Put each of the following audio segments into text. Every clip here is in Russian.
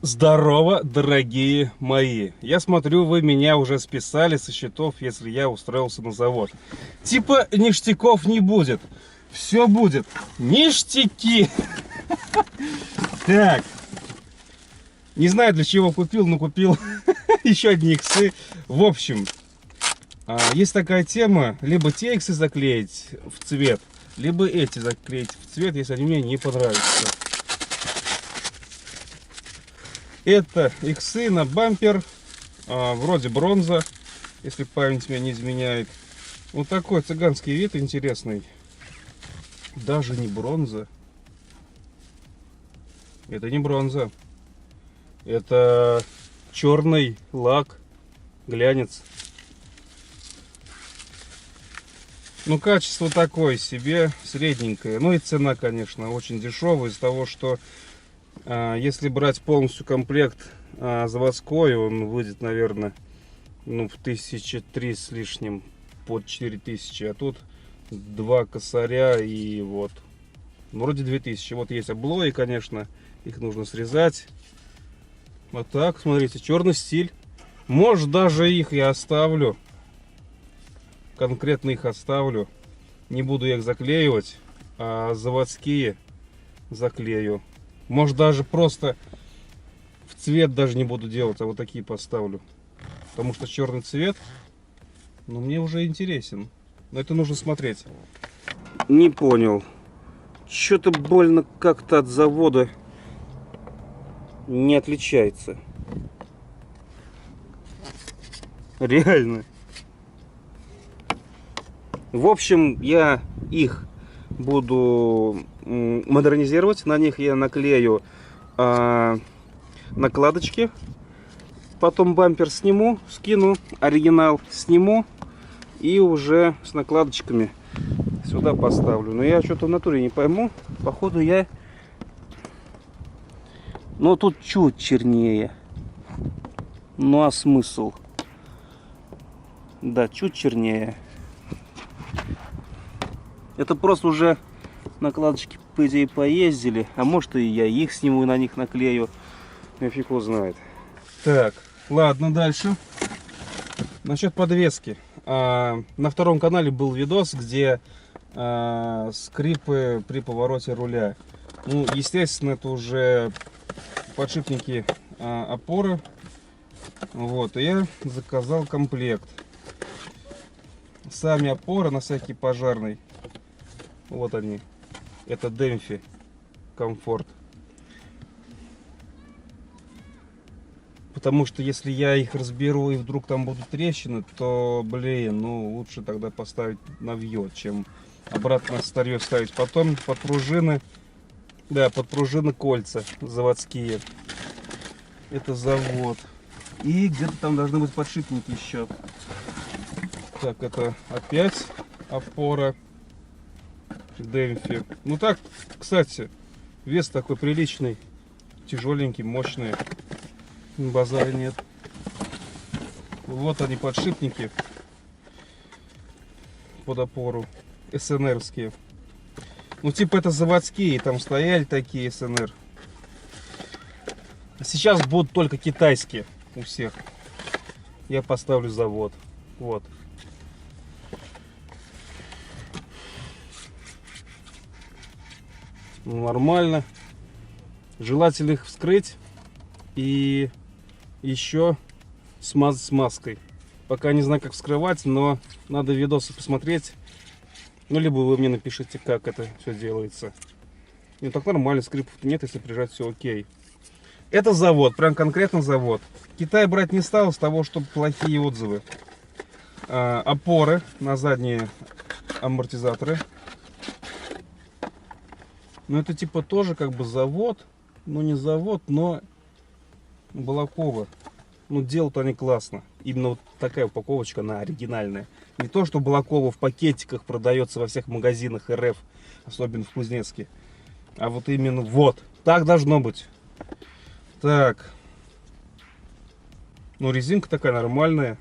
Здорово, дорогие мои. Я смотрю, вы меня уже списали со счетов, если я устроился на завод. Типа ништяков не будет. Все будет. Ништяки. Так. Не знаю, для чего купил, но купил еще одни иксы. В общем, есть такая тема. Либо те иксы заклеить в цвет, либо эти заклеить в цвет, если они мне не понравятся. Это иксы на бампер, вроде бронза, если память меня не изменяет. Вот такой цыганский вид интересный. Даже не бронза. Это не бронза. Это черный лак, глянец. Ну, качество такое себе, средненькое. Ну и цена, конечно, очень дешевая из-за того, что если брать полностью комплект заводской, он выйдет, наверное, ну, в 1003 с лишним, под 4000. А тут два косаря и вот, вроде 2000. Вот есть облои, конечно, их нужно срезать. Вот так, смотрите, черный стиль. Может, даже их я оставлю. Конкретно их оставлю. Не буду их заклеивать, а заводские заклею. Может, даже просто в цвет даже не буду делать, а вот такие поставлю. Потому что черный цвет, ну, мне уже интересен. Но это нужно смотреть. Не понял. Что-то больно как-то от завода не отличается. Реально. В общем, я их буду модернизировать. На них я наклею накладочки. Потом бампер сниму, скину, оригинал сниму и уже с накладочками сюда поставлю. Но я что-то в натуре не пойму. Походу я... Но тут чуть чернее. Ну а смысл? Да, чуть чернее. Это просто уже накладочки, по идее, поездили. А может, и я их сниму и на них наклею. Я фиг его знает. Так, ладно, дальше. Насчет подвески. На втором канале был видос, где скрипы при повороте руля. Ну, естественно, это уже подшипники опоры. Вот, и я заказал комплект. Сами опоры на всякий пожарный. Вот они. Это Демпфи Комфорт. Потому что если я их разберу и вдруг там будут трещины, то, блин, ну лучше тогда поставить новье, чем обратно старье ставить. Потом под пружины, да, под пружины кольца заводские. Это завод. И где-то там должны быть подшипники еще. Так, это опять опора Демпфи. Ну так, кстати, вес такой приличный, тяжеленький, мощный. Базара нет. Вот они, подшипники под опору. СНРские. Ну типа это заводские, там стояли такие СНР. Сейчас будут только китайские у всех. Я поставлю завод. Вот. Нормально. Желательно их вскрыть и еще смазать смазкой. Пока не знаю, как вскрывать, но надо видосы посмотреть. Ну, либо вы мне напишите, как это все делается. И так нормально, скрипов нет, если прижать, все окей. Это завод, прям конкретно завод. Китай брать не стал с того, чтобы плохие отзывы. Опоры на задние амортизаторы. Ну, это типа тоже как бы завод. Ну, не завод, но Балаково. Ну, делают они классно. Именно вот такая упаковочка, она оригинальная. Не то, что Балаково в пакетиках продается во всех магазинах РФ, особенно в Кузнецке. А вот именно вот. Так должно быть. Так. Ну, резинка такая нормальная.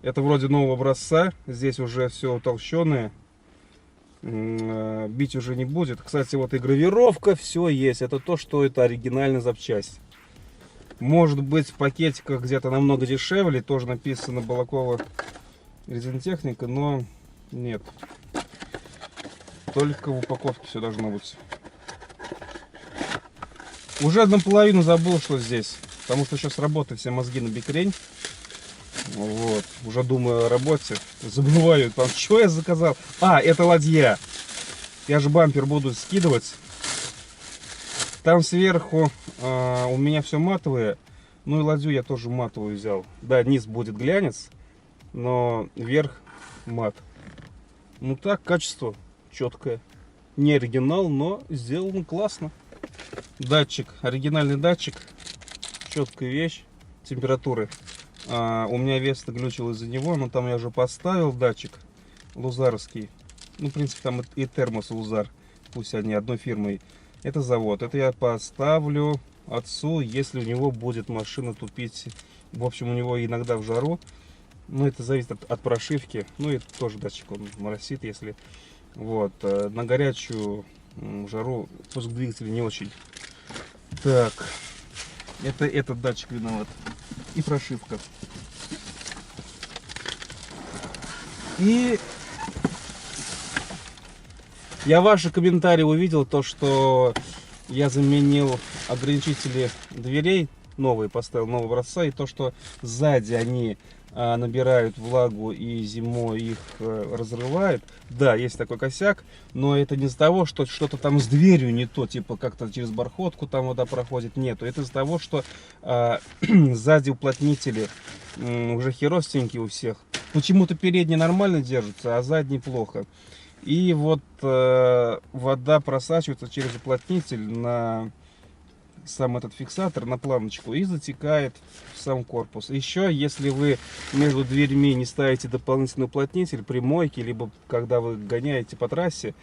Это вроде нового образца. Здесь уже все утолщенное. Бить уже не будет. Кстати, вот и гравировка, все есть. Это то, что это оригинальная запчасть. Может быть, в пакетиках где-то намного дешевле, тоже написано Балакова резинотехника, но нет. Только в упаковке все должно быть. Уже наполовину забыл, что здесь, потому что сейчас работают все мозги на бикрень. Вот, уже думаю о работе, забываю, там, что я заказал. А, это ладья. Я же бампер буду скидывать. Там сверху у меня все матовое. Ну и ладью я тоже матовую взял. Да, низ будет глянец, но верх мат. Ну так, качество четкое. Не оригинал, но сделано классно. Датчик, оригинальный датчик. Четкая вещь температуры. У меня вес глючил из-за него, но там я уже поставил датчик лузаровский. Ну, в принципе, там и термос Лузар, пусть они одной фирмой. Это завод. Это я поставлю отцу, если у него будет машина тупить. В общем, у него иногда в жару. Ну, это зависит от прошивки. Ну, и тоже датчик, он моросит, если... Вот. На горячую жару пуск двигателя не очень. Так. Это этот датчик виноват. И прошивка. И... Я ваши комментарии увидел, то что я заменил ограничители дверей, новые поставил, нового образца, и то, что сзади они набирают влагу и зимой их разрывает. Да, есть такой косяк, но это не из-за того, что что-то там с дверью не то, типа как-то через бархотку там вода проходит, нету. Это из-за того, что сзади уплотнители уже херостенькие у всех. Почему-то передние нормально держатся, а задние плохо. И вот вода просачивается через уплотнитель на сам этот фиксатор, на планочку, и затекает в сам корпус. Еще, если вы между дверьми не ставите дополнительный уплотнитель при мойке, либо когда вы гоняете по трассе,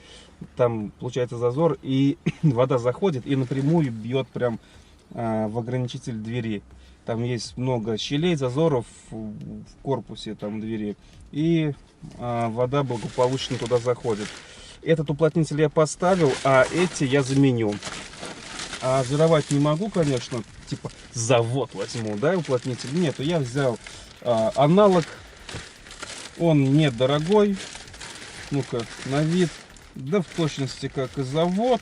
там получается зазор, и вода заходит и напрямую бьет прям в ограничитель двери. Там есть много щелей, зазоров в корпусе там двери, и вода благополучно туда заходит. Этот уплотнитель я поставил, а эти я заменю. А жировать не могу, конечно, типа завод возьму, да, уплотнитель. Нет, я взял аналог. Он недорогой. Ну-ка, на вид, да в точности как и завод.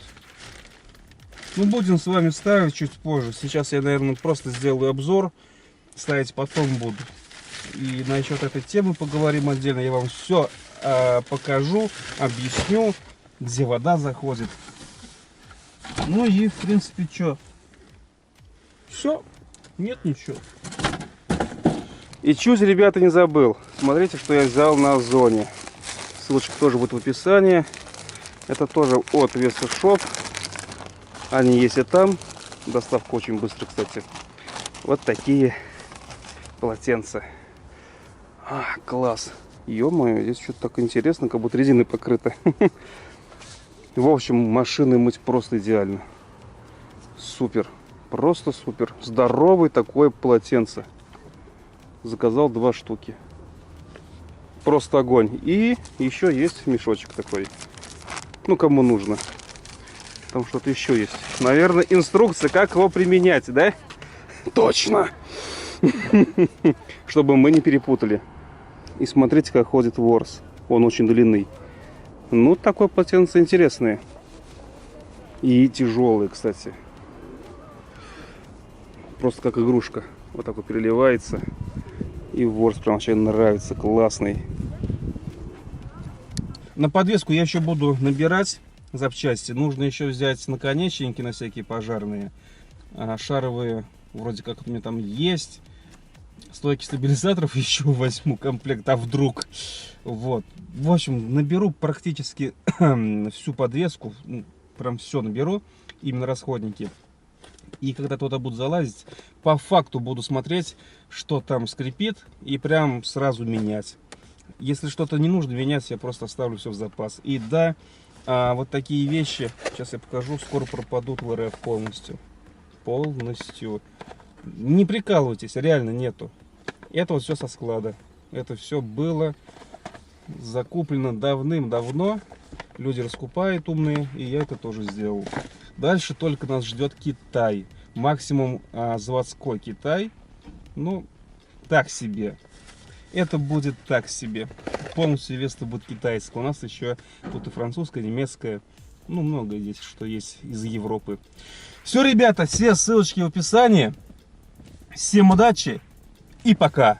Ну, будем с вами ставить чуть позже. Сейчас я, наверное, просто сделаю обзор. Ставить потом буду. И насчет этой темы поговорим отдельно. Я вам все покажу, объясню, где вода заходит. Ну и, в принципе, что? Все. Нет ничего. И чуть, ребята, не забыл. Смотрите, что я взял на Озоне. Ссылочка тоже будет в описании. Это тоже от Весошоп. Они есть и там. Доставка очень быстро, кстати. Вот такие полотенца. Класс. Ё-моё, здесь что-то так интересно, как будто резиной покрыто. В общем, машины мыть просто идеально. Супер. Просто супер. Здоровый такое полотенце. Заказал 2 штуки. Просто огонь. И еще есть мешочек такой. Ну, кому нужно. Там что-то еще есть. Наверное, инструкция, как его применять, да? Точно! Чтобы мы не перепутали. И смотрите, как ходит ворс. Он очень длинный. Ну, такое полотенце интересное. И тяжелое, кстати. Просто как игрушка. Вот так вот переливается. И ворс прям вообще нравится. Классный. На подвеску я еще буду набирать запчасти. Нужно еще взять наконечники на всякие пожарные. Шаровые вроде как у меня там есть. Стойки стабилизаторов еще возьму комплект, а вдруг. Вот. В общем, наберу практически всю подвеску. Прям все наберу. Именно расходники. И когда туда буду залазить, по факту буду смотреть, что там скрипит. И прям сразу менять. Если что-то не нужно менять, я просто оставлю все в запас. И да, вот такие вещи, сейчас я покажу, скоро пропадут в РФ полностью. Полностью. Не прикалывайтесь, реально нету. Это вот все со склада. Это все было закуплено давным-давно. Люди раскупают умные, и я это тоже сделал. Дальше только нас ждет Китай. Максимум заводской Китай. Ну, так себе. Это будет так себе. Полностью Веста будет китайская. У нас еще тут и французская, немецкая. Ну, много здесь, что есть из Европы. Все, ребята, все ссылочки в описании. Всем удачи и пока.